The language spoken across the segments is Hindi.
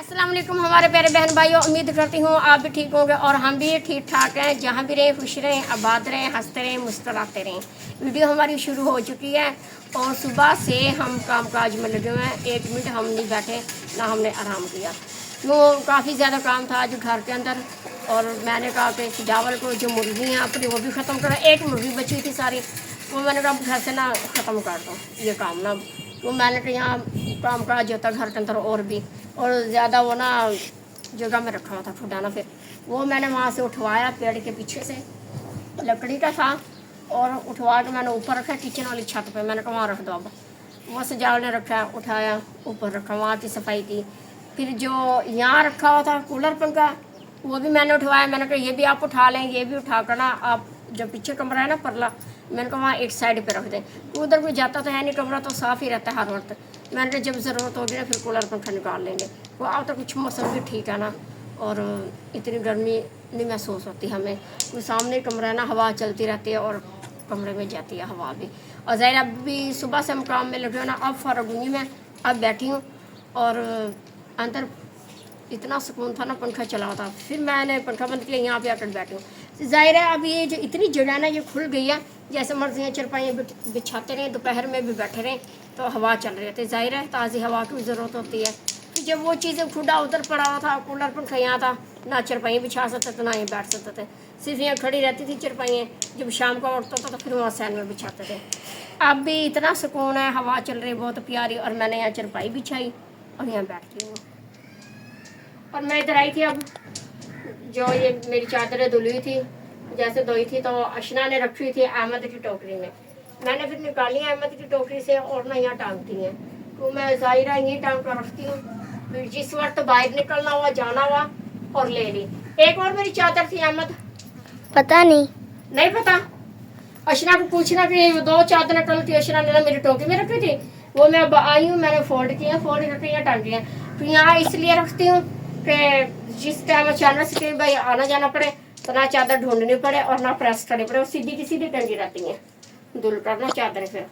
अस्सलाम वालेकुम हमारे प्यारे बहन भाइयों, उम्मीद करती हूँ आप भी ठीक होंगे और हम भी ठीक ठाक हैं। जहाँ भी रहें खुश रहें, आबाद रहें, हंसते रहें, मुस्कुराते रहें। वीडियो हमारी शुरू हो चुकी है और सुबह से हम कामकाज में लगे हुए हैं। 1 मिनट हम नहीं बैठे ना हमने आराम किया। वो काफ़ी ज़्यादा काम था आज घर के अंदर और मैंने कहा कि सजावल को जो मुर्गी हैं अपनी वो भी ख़त्म करा। एक मुर्गी बची थी सारी, वो मैंने कहा घर से ना ख़त्म कर दो ये काम ना। वो मैंने कहा यहाँ काम काज होता घर के अंदर और ज़्यादा वो ना जगह में रखा हुआ था फुटाना। फिर वो मैंने वहाँ से उठवाया पेड़ के पीछे से, लकड़ी का था, और उठवा के मैंने ऊपर रखा किचन वाली छत पे। मैंने कहा वहाँ रख दो। अब वो सजावट ने रखा, उठाया ऊपर रखा, वहाँ की सफाई की। फिर जो यहाँ रखा हुआ था कूलर पंखा वो भी मैंने उठवाया। मैंने कहा ये भी आप उठा लें, ये भी उठा कर ना आप जो पीछे कमरा है ना परला, मैंने कहा वहाँ एक साइड पे रख दें। उधर कोई जाता तो है नहीं, कमरा तो साफ़ ही रहता है हर वक्त। मैंने कहा जब ज़रूरत होगी ना फिर कूलर पंखा निकाल लेंगे। वो अब तो कुछ मौसम भी ठीक है ना और इतनी गर्मी नहीं महसूस होती हमें। वो सामने कमरा है ना, हवा चलती रहती है और कमरे में जाती है हवा भी। और ज़ाहिर अब भी सुबह से हम काम में लगे हो ना, अब फ़र्क हुई मैं, अब बैठी हूँ और अंदर इतना सुकून था ना, पंखा चला था। फिर मैंने पंखा बंद किया, यहाँ पे आकर बैठी हूँ। ज़ाहिर है अब ये जो इतनी जगह ना ये खुल गई है, जैसे मर्जी है चरपाइयाँ बिछाते रहें, दोपहर में भी बैठे रहें तो हवा चल रही थी। ज़ाहिर है ताज़ी हवा की ज़रूरत होती है। तो जब वो चीज़ें खुदा उधर पड़ा हुआ था, कूलर पंखा यहाँ था, ना चरपाइयाँ बिछा सकते थे ना ये बैठ सकते थे, सिर्फ यहाँ खड़ी रहती थी चरपाइयाँ। जब शाम का उठता था तो फिर वहाँ सैन में बिछाते थे। अब भी इतना सुकून है, हवा चल रही बहुत प्यारी, और मैंने यहाँ चरपाई बिछाई और यहाँ बैठती हूँ। और मैं इधर आई थी, अब जो ये मेरी चादरें धुली हुई थी, जैसे धोई थी तो अशना ने रखी हुई थी अहमद की टोकरी में। मैंने फिर निकाली अहमद की टोकरी से और ना यहाँ टांगती हैं, तो मैं ज़ाहिरा यहीं टांग कर रखती हूँ। फिर जिस वक्त बाहर निकलना हुआ, जाना हुआ और ले ली। एक और मेरी चादर थी अहमद, पता नहीं पता। अशना को पूछना कि 2 चादरें कल थी, अशना ने ना मेरी टोकरी में रखी थी। वो मैं आई हूँ, मैंने फोल्ड किया, फोल्ड करके यहाँ टांग दिया। तो यहाँ इसलिए रखती हूँ कि जिस टाइम अचानक से भाई आना जाना पड़े तो ना चादर ढूंढनी पड़े और ना प्रेस करनी पड़े, और सीधी की सीधी टंगी रहती हैं धुल कर ना चादरें फिर।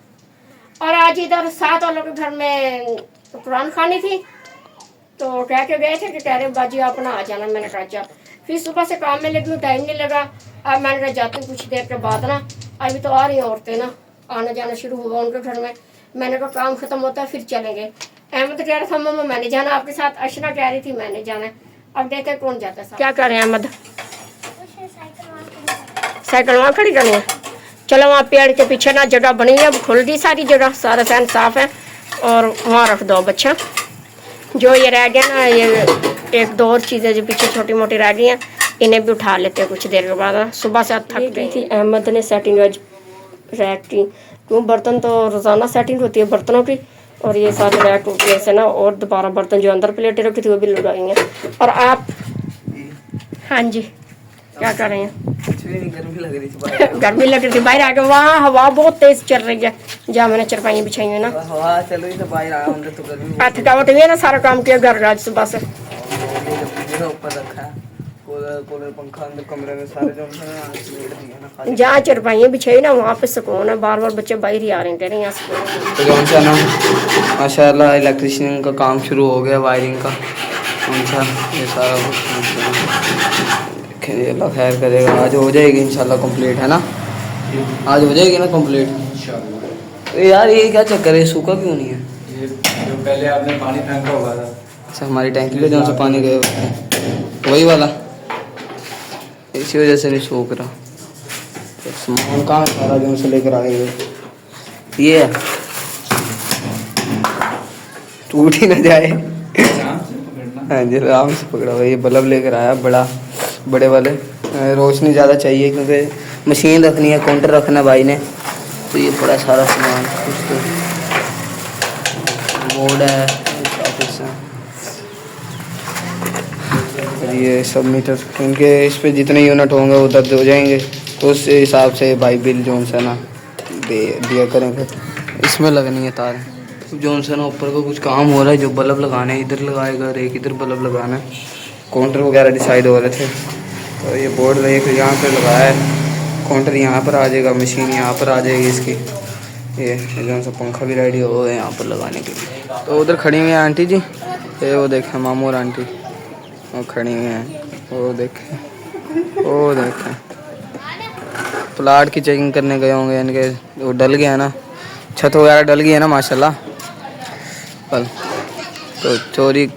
और आज इधर 7 वालों के घर में कुरान खानी थी तो कह के गए थे कि कह रहे बाजी आप ना आ जाना। मैंने कहा अच्छा। फिर सुबह से काम में लगी हूँ, टाइम नहीं लगा। अब मैंने कहा जाती हूँ कुछ देर के बाद ना, अभी तो आ रही हैं औरतें ना, आना जाना शुरू हुआ उनके घर में। मैंने कहा काम खत्म होता है फिर चलेंगे। अहमद कह रहा था मम्मा मैंने जाना आपके साथ, अशना कह रही थी मैंने जाना। अब देखते हैं कौन जाता है। क्या कर रहे हैं अहमद? साइकिल वहाँ खड़ी करनी है। चलो वहाँ पेड़ के पीछे ना जगह बनी है, अब खुल गई सारी जगह, सारा सैन साफ है, और वहाँ रख दो बच्चा। जो ये रह गया ना, ये 1-2 और चीज़ें जो पीछे छोटी मोटी रह गई हैं, इन्हें भी उठा लेते हैं कुछ देर के बाद। सुबह से थक गई थी। अहमद ने सेटिंग आज रैक की, क्यों बर्तन तो रोज़ाना सेटिंग होती है बर्तनों की, और ये सारे रैक टूटने से ना और दोबारा बर्तन जो अंदर प्लेटें रखी थी वो भी लगाई हैं। और आप? हाँ जी, क्या कर रहे हैं? गर्मी लग रही थी गर्मी लग रही थी बाहर आके। वहाँ हवा बहुत तेज चल रही है जहाँ मैंने चरपाइयाँ बिछाई है ना, हवा चल रही तो बाहर आया, अंदर तो गर्मी। थकावट हुई है ना, सारा काम किया घर आज सुबह से। ऊपर रखा है कूलर पंखा अंदर कमरे में, सारे जो जहाँ चरपाइयाँ बिछाई ना वहाँ पे सुकून है। बार बार बच्चे बाहर ही आ रहे हैं, कह रहे हैं यहाँ तो कौन सा ना माशाल्लाह इलेक्ट्रिशियन का काम शुरू हो गया, वायरिंग का। कौन सा ये सारा कुछ अल्लाह खैर करेगा, आज हो जाएगी इंशाल्लाह कंप्लीट, है ना? आज हो जाएगी ना कंप्लीट इंशाल्लाह। तो यार ये क्या चक्कर है, सूखा क्यों नहीं है? ये जो पहले आपने पानी फेंका हुआ था, अच्छा हमारी टैंकी पे जहाँ से पानी गए होते वही वाला, इसी वजह से नहीं सूख रहा। तो सामान कहाँ सारा जो से लेकर आए हुए, ये है टूट ही ना जाए। हाँ जी आराम से पकड़ा हुआ। ये बल्ब लेकर आया बड़े वाले, रोशनी ज़्यादा चाहिए क्योंकि मशीन रखनी है, काउंटर रखना है भाई ने। तो ये बड़ा सारा सामान, कुछ तो बोर्ड है, ये सब मीटर इनके इस पे जितने यूनिट होंगे वो दर्ज हो जाएंगे, तो उस हिसाब से भाई बिल जोन से ना दिया करेंगे। इसमें लगनी है तार जोन से ना, ऊपर को कुछ काम हो रहा है, जो बल्ब लगाने हैं इधर लगाएगा और एक इधर बल्ब लगाना है। काउंटर वगैरह डिसाइड हो रहे थे, तो ये बोर्ड एक यहाँ पे लगाया है, काउंटर यहाँ पर आ जाएगा, मशीन यहाँ पर आ जाएगी इसकी। ये जो सा पंखा भी रेडी हो गया यहाँ पर लगाने के लिए। तो उधर खड़ी हुई हैं आंटी जी, ये वो देखें मामू और आंटी वो खड़ी हुई हैं, वो देखें प्लाट की चेकिंग करने गए होंगे इनके, वो डल गया ना, छत वगैरह डल गई है ना माशाल्लाह। कल तो चोरी,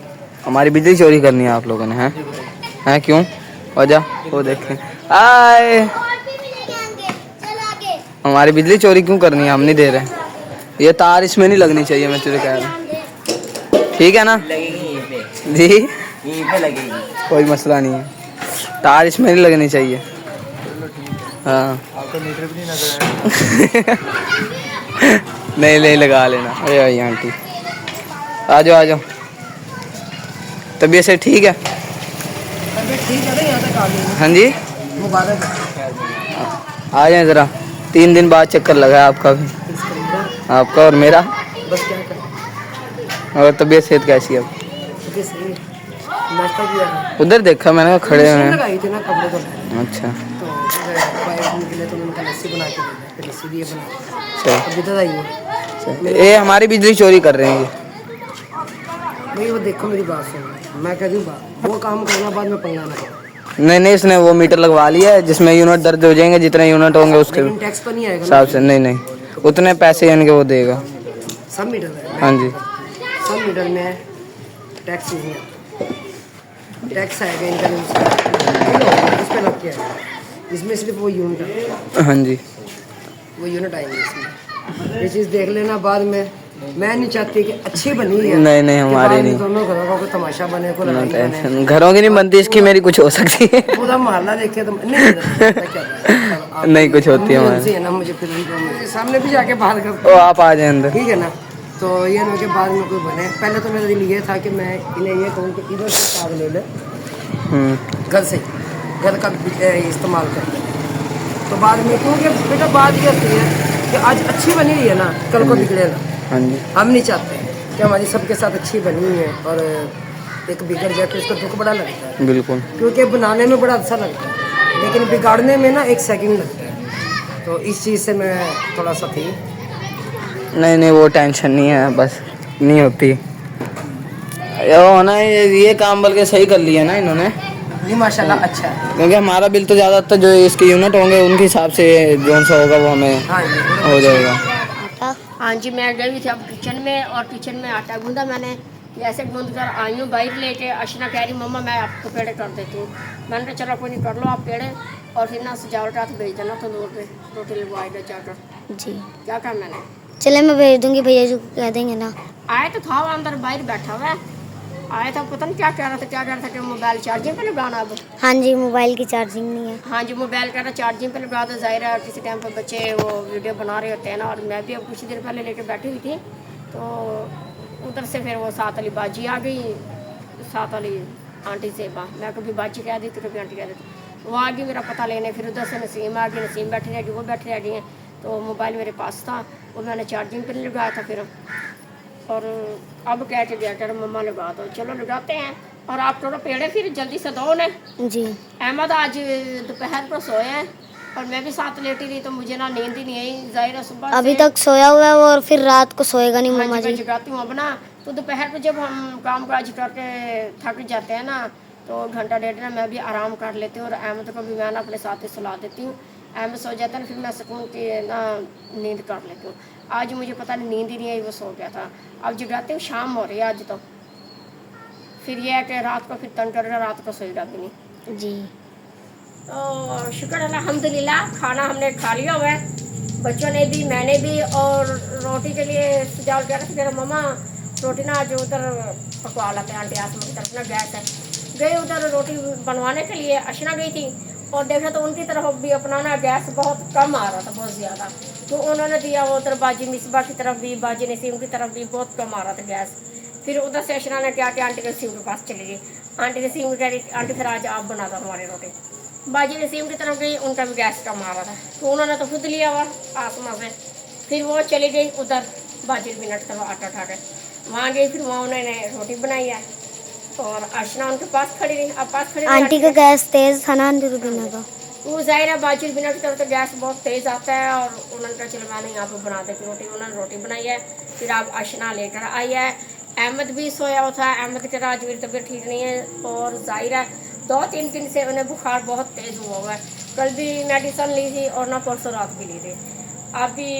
हमारी बिजली चोरी करनी है आप लोगों ने, हैं क्यों वजह? वो देखें आए, हमारी बिजली चोरी क्यों करनी है? हम नहीं दे रहे। ये तार इसमें नहीं लगनी चाहिए, मैं तुझे कह रहा हूँ, ठीक है ना? जी यहीं पे लगेगी, कोई मसला नहीं है, तार इसमें नहीं लगनी चाहिए। हाँ आपका मीटर भी नहीं लग रहा है। नहीं लगा लेना। अरे भाई आंटी आ जाओ, तबीयत से ठीक है? ठीक है ना, यहाँ तक आ गए। हाँ जी मुबारक आ जाए ज़रा, 3 दिन बाद चक्कर लगा है आपका भी, आपका और मेरा। बस क्या करें, और तबीयत सेहत कैसी है अब? तो सही है। नाश्ता किया था, उधर देखा मैंने खड़े हुए हैं। लगाई थी ना कपड़े को, अच्छा तो बाइक निकले तो मैंने कहा लस्सी बना के दे दी, फिर लस्सी दिए बना। सही। अब इधर आई हूँ ये हमारी बिजली चोरी कर रहे हैं ये। भाई, वो देखो मेरी बात सुनो, मैं कह दूँ वो काम करना, बाद में पंगा ना करो। नहीं इसने वो मीटर लगवा लिया है जिसमें यूनिट दर्ज हो जाएंगे, जितने यूनिट होंगे उसके लेकिन टैक्स तो नहीं आएगा ना? हिसाब से। नहीं उतने पैसे यानी कि वो देगा। सब मीटर में, हाँ जी सब मीटर में टैक्स नहीं है, टैक्स आएगा इनका, इस पर लग के आएगा, इसमें सिर्फ वो यूनिट है, हाँ जी वो यूनिट आएंगे इसमें। ये चीज़ देख लेना बाद में। मैं नहीं चाहती कि अच्छी बनी है, नहीं हमारी नहीं, दोनों घरों का कोई तमाशा बने, कोई लड़ाई बने। टेंशन घरों की नहीं बनती, इसकी मेरी कुछ हो सकती है। पूरा मोहल्ला देखे तो नहीं नहीं कुछ होती है हमारी। है ना, मुझे फिर सामने भी जाके बाहर ओ कर, आप आ जाए अंदर, ठीक है ना? तो ये ना के बाद में कोई बने, पहले तो मेरा दिल ये था कि मैं इन्हें ये कहूँ कि इधर से तार ले ले, घर से घर का इस्तेमाल करते हैं। तो बाद में क्योंकि बेटा बात ये होती है कि आज अच्छी बनी हुई है ना, कल को बिगड़ेगा। हाँ जी हम नहीं चाहते कि हमारी सबके साथ अच्छी बनी हुई है और एक बिगड़ जाए तो इसको दुख बड़ा लगता है, बिल्कुल। क्योंकि बनाने में बड़ा अच्छा लगता है लेकिन बिगाड़ने में ना 1 सेकंड लगता है। तो इस चीज़ से मैं थोड़ा सा थी। नहीं वो टेंशन नहीं है, बस नहीं होती वो ना, ये काम बल्कि सही कर लिया ना इन्होंने, नहीं माशाल्लाह अच्छा है। क्योंकि हमारा बिल तो ज़्यादा था, जो इसके यूनिट होंगे उनके हिसाब से जो सा होगा वो हमें हाँ जी हो जाएगा। हाँ जी, मैं गई थी अब किचन में, और किचन में आटा गूंदा मैंने, जैसे गूंद कर आई हूँ बाहर लेके, अशना कह रही मम्मा मैं आपको पेड़े कर देती हूँ। मैंने कहा चलो कोई नहीं, कर लो आप पेड़े, और फिर ना सजावट हाथ भेज देना तो दूर पे रोटी लगवाएगा जाकर। जी क्या कहा मैंने? चले मैं भेज दूंगी, भैया जी को कह देंगे ना। आए तो था वो अंदर बाहर बैठा हुआ है, आया था पता नहीं क्या कह रहा था कि मोबाइल चार्जिंग पे लगाना। अब हाँ जी, मोबाइल की चार्जिंग नहीं है। हाँ जी, मोबाइल कह रहा चार्जिंग पे लगा दो, जाहिर है किसी टाइम पर बच्चे वो वीडियो बना रहे होते हैं ना। और मैं भी अब कुछ देर पहले लेके बैठी हुई थी, तो उधर से फिर वो साथ वाली बाजी आ गई, साथ वाली आंटी से मैं कभी बाजी कह दी तो कभी आंटी कह देती, वो आ गई मेरा पता लेने। फिर उधर से नसीम आ गई, नसीम बैठी रह गई, वो बैठी रह गई हैं। तो मोबाइल मेरे पास था, वो मैंने चार्जिंग पर लगाया था फिर, और अब कह के गया कह मम्मा लगा दो, चलो लगाते हैं। और आप थोड़ा पेड़े फिर जल्दी से दो ने जी। अहमद आज दोपहर को सोए हैं और मैं भी साथ लेटी रही, तो मुझे ना नींद ही नहीं आई, जाहिर है सुबह अभी से तक सोया हुआ है वो, और फिर रात को सोएगा नहीं मम्मा मैं जी। जगाती हूँ अब ना। तो दोपहर को जब हम काम काज करके थक जाते हैं ना, तो घंटा डेढ़ ना मैं भी आराम कर लेती हूँ, और अहमद को भी मैं ना अपने साथ ही सुला देती हूँ। अहमद सो जाता है ना, फिर मैं सुकून की ना नींद कर लेती हूँ। आज मुझे पता नहीं नींद ही नहीं आई, वो सो गया था। अब जगाती हूँ शाम हो रही है आज, तो फिर यह है कि रात को फिर तंग कर रहा, रात को सोएगा भी नहीं जी। तो शुक्र अल्हम्दुलिल्लाह खाना हमने खा लिया हुआ है, बच्चों ने भी मैंने भी। और रोटी के लिए सुझाव कह रहे थे मेरा मम्मा रोटी ना जो उधर पकवा लाते हैं आंटी आसमा की तरफ ना, गैस है, गए उधर रोटी बनवाने के लिए। अशना गई थी और देखा तो उनकी तरफ भी अपना ना गैस बहुत कम आ रहा था, बहुत ज़्यादा। तो उन्होंने दिया वो उधर बाजी मिसबा की तरफ भी, बाजी नसीम की तरफ भी बहुत कम आ रहा था गैस। फिर उधर से अशना ने क्या कि आंटी नसीम के पास चली गई। आंटी नसीम कह रही आंटी फिर आज आप बना दो हमारी रोटी। बाजी नसीम की तरफ गई, उनका भी गैस कम आ रहा था, तो उन्होंने तो खुद लिया हुआ आसमा से। फिर वो चली गई उधर बाजी मिनट तक आटा उठा के वहाँ गई, फिर वहाँ उन्होंने रोटी बनाई है और अशना उनके पास खड़ी रही। अब पास खड़ी आंटी का गैस तेज था ना अंदर बिना का, वो जाहिर है बाजी बिना की तरफ तो गैस बहुत तेज़ आता है। और उन्होंने कहा चलो मैंने यहाँ पर बना देती रोटी, उन्होंने रोटी बनाई है। फिर अब अशना लेकर आई है, अहमद भी सोया हुआ था। अहमद के आज मेरी तबीयत ठीक नहीं है और ज़ाहिरा 2-3 दिन से उन्हें बुखार बहुत तेज़ हुआ है। कल भी मेडिसन ली थी और ना परसों रात भी ली थी। अब भी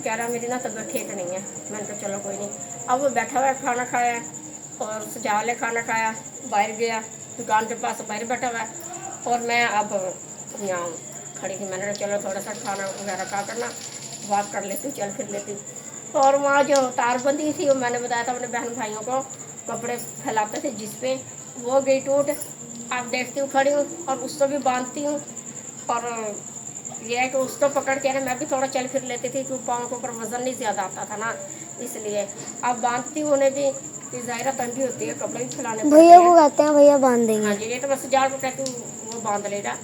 कह रहा मेरी ना तबीयत ठीक नहीं है। मैंने कहा चलो कोई नहीं। अब वो बैठा हुआ है, खाना खाया और सजावले खाना खाया, बाहर गया दुकान के पास, बाहर बैठा हुआ है और मैं अब यहाँ खड़ी थी। मैंने कहा चलो थोड़ा सा खाना वगैरह खा करना वॉक कर लेती, चल फिर लेती। और वहाँ जो तारबंदी थी वो मैंने बताया था अपने बहन भाइयों को, कपड़े फैलाते थे जिस पे, वो गई टूट। आप देखती हूँ खड़ी हूँ और उसको भी बांधती हूँ। और ये है कि उसको पकड़ के ना मैं भी थोड़ा चल फिर लेती थी क्योंकि पाँव के ऊपर वजन नहीं ज़्यादा आता था ना, इसलिए अब बांधती हूँ उन्हें भी कि ज़ाहिरा तंगी होती है, कपड़े भी फैलाने पड़ते भैया हैं। को कहते हैं भैया बांध हाँ देंगे। जी, ये तो बस जाल को कहती हूँ वो बांध लेगा।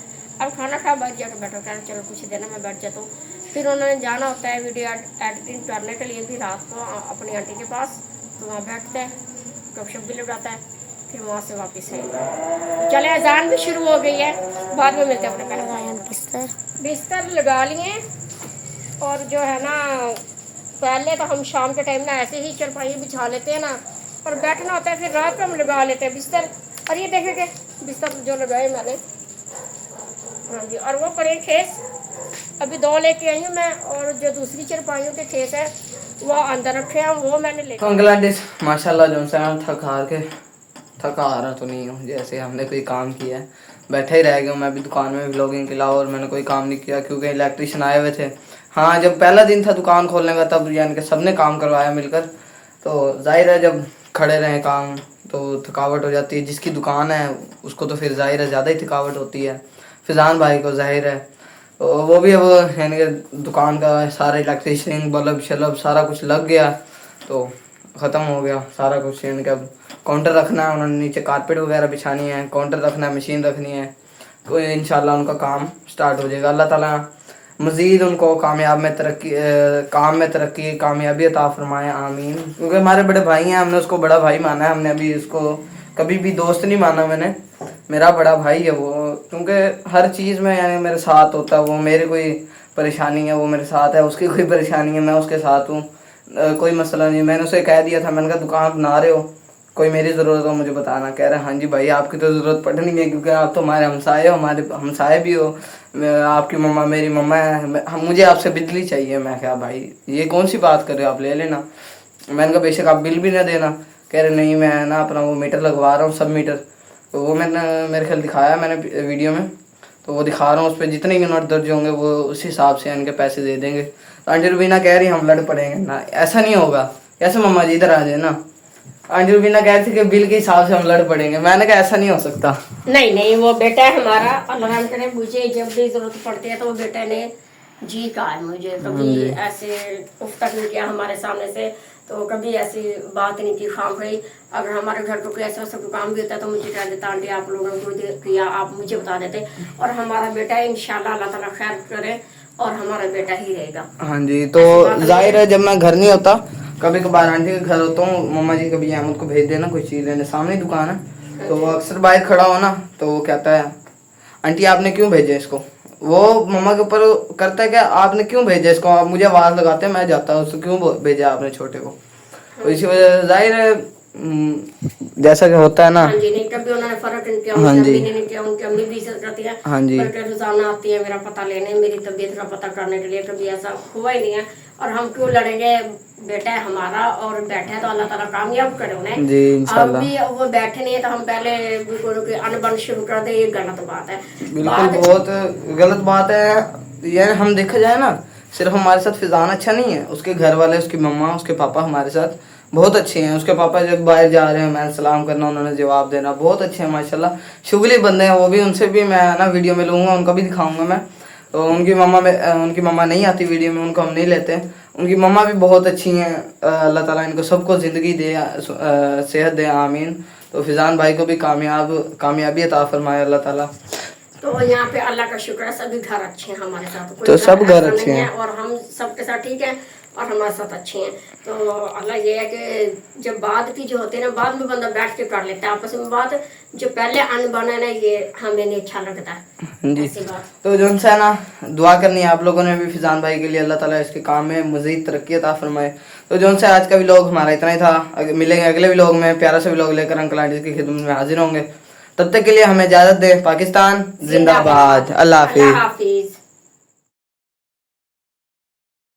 अब खाना खा बैठ जाकर बैठो, कह रहे चलो कुछ देना, मैं बैठ जाता हूँ। फिर उन्होंने जाना होता है वीडियो एडिटिंग करने के लिए भी रात को अपनी आंटी के पास, तो वहाँ बैठते हैं, गपशप भी लगाता है, फिर वहाँ से वापस आएगा। चले अजान भी शुरू हो गई है, बाद में मिलते हैं अपने लगाया पहले। बिस्तर। बिस्तर लगा लिए और जो है ना पहले तो हम शाम के टाइम ना ऐसे ही चरपाई बिछा लेते हैं ना, और बैठना होता है फिर रात को हम लगा लेते हैं बिस्तर। और ये देखेंगे बिस्तर जो लगाए मैंने, हाँ जी। और वो करें खेस अभी 2 लेके आई हूँ मैं, और जो दूसरी चरपाइयों के खेस है वो अंदर रखे हैं, वो मैंने ले। बांग्लादेश माशाल्लाह जो से हम थका आ रहा तो नहीं हूँ, जैसे हमने कोई काम किया है, बैठे ही रह गया हूँ। मैं भी दुकान में व्लॉगिंग के अलावा और मैंने कोई काम नहीं किया क्योंकि इलेक्ट्रिशियन आए हुए थे। हाँ, जब पहला दिन था दुकान खोलने का तब यानी कि सबने काम करवाया मिलकर, तो जाहिर है जब खड़े रहे काम तो थकावट हो जाती है। जिसकी दुकान है उसको तो फिर जाहिर है ज़्यादा ही थकावट होती है। फिजान भाई को जाहिर है तो वो भी अब यानी कि दुकान का सारा इलेक्ट्रिशियन बल्ब शलब सारा कुछ लग गया तो ख़त्म हो गया सारा कुछ। यानी कि अब काउंटर रखना है, उन्होंने नीचे कारपेट वगैरह बिछानी है, काउंटर रखना है, मशीन रखनी है, तो इंशाल्लाह उनका काम स्टार्ट हो जाएगा। अल्लाह ताला मज़ीद उनको काम में तरक्की कामयाबी अता फरमाए, आमीन। क्योंकि हमारे बड़े भाई हैं, हमने उसको बड़ा भाई माना है, हमने अभी उसको कभी भी दोस्त नहीं माना। मैंने मेरा बड़ा भाई है वो, क्योंकि हर चीज़ में यानी मेरे साथ होता है वो। मेरी कोई परेशानी है वो मेरे साथ है, उसकी कोई परेशानी है मैं उसके साथ हूँ, कोई मसला नहीं। मैंने उसे कह दिया था, मैंने कहा दुकान बना रहे हो, कोई मेरी ज़रूरत हो मुझे बताना। कह रहा हाँ जी भाई आपकी तो ज़रूरत पड़नी है क्योंकि आप तो हमारे हमसाए हो, हमारे हमसाए भी हो, आपकी मम्मा मेरी मम्मा है, मुझे आपसे बिजली चाहिए। मैं कहा भाई ये कौन सी बात कर रहे हो, आप ले लेना। मैंने कहा बेशक आप बिल भी ना देना। कह रहे नहीं मैं ना अपना वो मीटर लगवा रहा हूँ, सब मीटर। तो वो मैंने मेरे ख्याल दिखाया मैंने वीडियो में, तो वो दिखा रहा हूँ, उस पर जितने यूनिट दर्ज होंगे वो उस हिसाब से इनके पैसे दे देंगे। तो आंटी रुबीना कह रही हम लड़ पड़ेंगे ना, ऐसा नहीं होगा। कैसे मम्मा जी इधर आ जाए ना। आंटी रुबीना कह रही थी कि बिल के हिसाब से हम लड़ पड़ेंगे, मैंने कहा ऐसा नहीं हो सकता। नहीं वो बेटा है हमारा, अल्लाह रहम करे, मुझे जब भी जरूरत पड़ती है तो वो बेटे ने जी कहा है मुझे, कभी ऐसे उफ तक नहीं किया हमारे सामने से, तो कभी ऐसी बात नहीं की खाम गई। अगर हमारे घर को कोई ऐसा वैसा काम भी होता है तो मुझे कह देता आंटी आप लोगों को किया, आप मुझे बता देते। और हमारा बेटा इंशाल्लाह अल्लाह ताला खैर करे और हमारा बेटा ही रहेगा। हाँ जी, तो जाहिर है जब मैं घर नहीं होता कभी कभार आंटी के घर होता हूँ, मम्मा जी कभी अहमद को भेज देना कोई चीज़ लेने, सामने दुकान है, तो वो अक्सर बाहर खड़ा हो ना तो वो कहता है आंटी आपने क्यों भेजा इसको। वो मम्मा के ऊपर करता है कि आपने क्यों भेजा इसको, आप मुझे आवाज़ लगाते हैं मैं जाता हूँ, उसको क्यों भेजा आपने छोटे को। तो इसी वजह से जाहिर है जैसा कि होता है ना। हाँ जी, नहीं कभी उन्होंने फर्क नहीं किया, हाँ उनकी जी। अम्मी ने नहीं किया, उनकी अम्मी भी इज्जत करती है। हाँ जी। बल्कि रोजाना आती है मेरा पता लेने, मेरी तबीयत का पता करने के लिए, कभी ऐसा हुआ ही नहीं है। और हम क्यों लड़ेंगे, बेटा है हमारा और बैठे तो अल्लाह ताला कामयाब करे उन्हें जी इंशाल्लाह। अभी वो बैठे नहीं है तो हम पहले भी अनबन शुरू कर दे, ये गलत बात है। बिल्कुल बहुत गलत बात है। ये हम देखा जाए ना, सिर्फ हमारे साथ फिजान अच्छा नहीं है, उसके घर वाले, उसकी मम्मा, उसके पापा हमारे साथ बहुत अच्छे हैं। उसके पापा जब बाहर जा रहे हैं मैं सलाम करना, उन्होंने जवाब देना, बहुत अच्छे हैं माशाल्लाह, शुगली बंदे हैं वो भी। उनसे भी मैं ना वीडियो में लूँगा, उनका भी दिखाऊंगा मैं। तो उनकी मम्मा नहीं आती वीडियो में, उनको हम नहीं लेते। उनकी मम्मा भी बहुत अच्छी हैं, अल्लाह ताला इनको सबको ज़िंदगी दे, सेहत दे, आमीन। तो फिजान भाई को भी कामयाबी अता फरमाए अल्लाह ताला। तो यहाँ पे अल्लाह का शुक्र है, सभी घर अच्छे हैं हमारे साथ, कोई तो सब घर ऐसा अच्छे नहीं हैं। है और हम सबके साथ ठीक है। और हमारे साथ अच्छे हैं। तो अल्लाह ये है कि जब बाद की जो होते हैं ना, बाद में बंदा बैठ के कर लेता है आपस में बात, जो पहले अनबन है ना ये हमें नहीं अच्छा लगता है जी। ऐसी बात। तो जो है ना दुआ करनी है आप लोगों ने भी फिजान भाई के लिए, अल्लाह ताला इसके काम में मजीद तरक्की अता फरमाए। तो जो है आज का व्लॉग हमारा इतना ही था। मिलेंगे अगले व्लॉग में, प्यारा सा व्लॉग लेकर अंकल आंटी की खिदमत में हाजिर होंगे। तब तक के लिए हमें इजाजत दे। पाकिस्तान जिंदाबाद। अल्लाह हाफिज। हाफिज।